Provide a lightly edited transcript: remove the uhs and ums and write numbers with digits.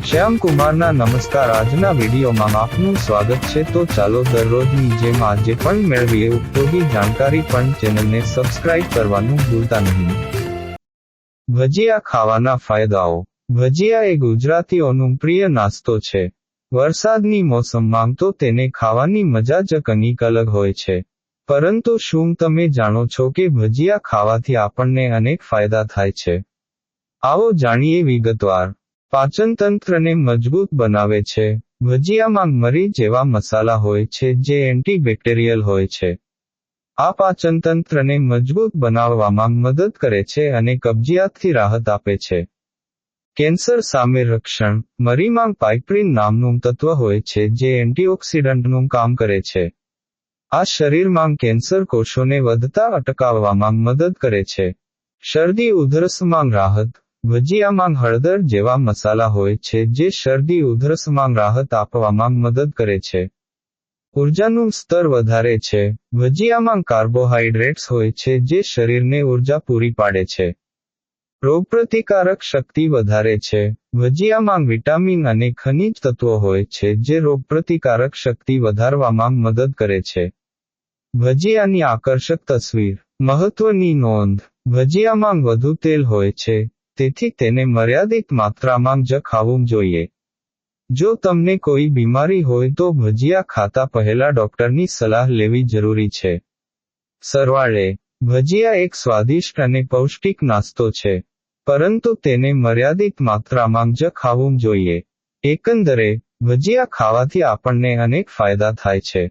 શ્યામ કુમારના નમસ્કાર. આજના વિડીયોમાં આપનું સ્વાગત છે. તો ચાલો દરરોજની જેમ આજે પણ મેળવીએ ઉપયોગી જાણકારી, પણ ચેનલને સબસ્ક્રાઇબ કરવાનું ભૂલતા નહીં. ભજીયા ખાવાના ફાયદાઓ. ભજીયા એ ગુજરાતીઓનું પ્રિય નાસ્તો છે. વરસાદની મોસમમાં તો તેને ખાવાની મજા જ કંઈક અલગ હોય છે. પરંતુ શું તમે જાણો છો કે ભજીયા ખાવાથી આપણને અનેક ફાયદા થાય છે? આવો જાણીએ વિગતવાર. પાચનતંત્રને મજબૂત બનાવે છે. ભજીયામાં મરી જેવા મસાલા હોય છે જે એન્ટીબેક્ટેરિયલ હોય છે. આ પાચનતંત્રને મજબૂત બનાવવામાં મદદ કરે છે અને કબજિયાતથી રાહત આપે છે. કેન્સર સામે રક્ષણ. મરીમાં પાઇપ્રિન નામનું તત્વ હોય છે જે એન્ટીઓક્સિડન્ટનું કામ કરે છે. આ શરીરમાં કેન્સર કોષોને વધતા અટકાવવામાં મદદ કરે છે. શરદી ઉધરસમાં રાહત. ભજીયામાં હળદર જેવા મસાલા હોય છે જે શરદી ઉધરસમાં રાહત આપવામાં મદદ કરે છે. ઉર્જાનું સ્તર વધારે છે. ભજીયામાં કાર્બોહાઈડ્રેટ્સ હોય છે જે શરીરને ઉર્જા પૂરી પાડે છે. રોગપ્રતિકારક શક્તિ વધારે છે. ભજીયામાં વિટામિન અને ખનિજ તત્વો હોય છે જે રોગપ્રતિકારક શક્તિ વધારવામાં મદદ કરે છે. ભજીયાની આકર્ષક તસવીર. મહત્વની નોંધ. ભજીયામાં વધુ તેલ હોય છે, તેથી તેને મર્યાદિત માત્રામાં જ ખાવું જોઈએ. જો તમને કોઈ બીમારી હોય તો ભજીયા ખાતા પહેલા ડોક્ટરની સલાહ લેવી જરૂરી છે. સરવાળે, ભજીયા એક સ્વાદિષ્ટ અને પૌષ્ટિક નાસ્તો છે, પરંતુ તેને મર્યાદિત માત્રામાં જ ખાવું જોઈએ. એકંદરે, ભજીયા ખાવાથી આપણને અનેક ફાયદા થાય છે.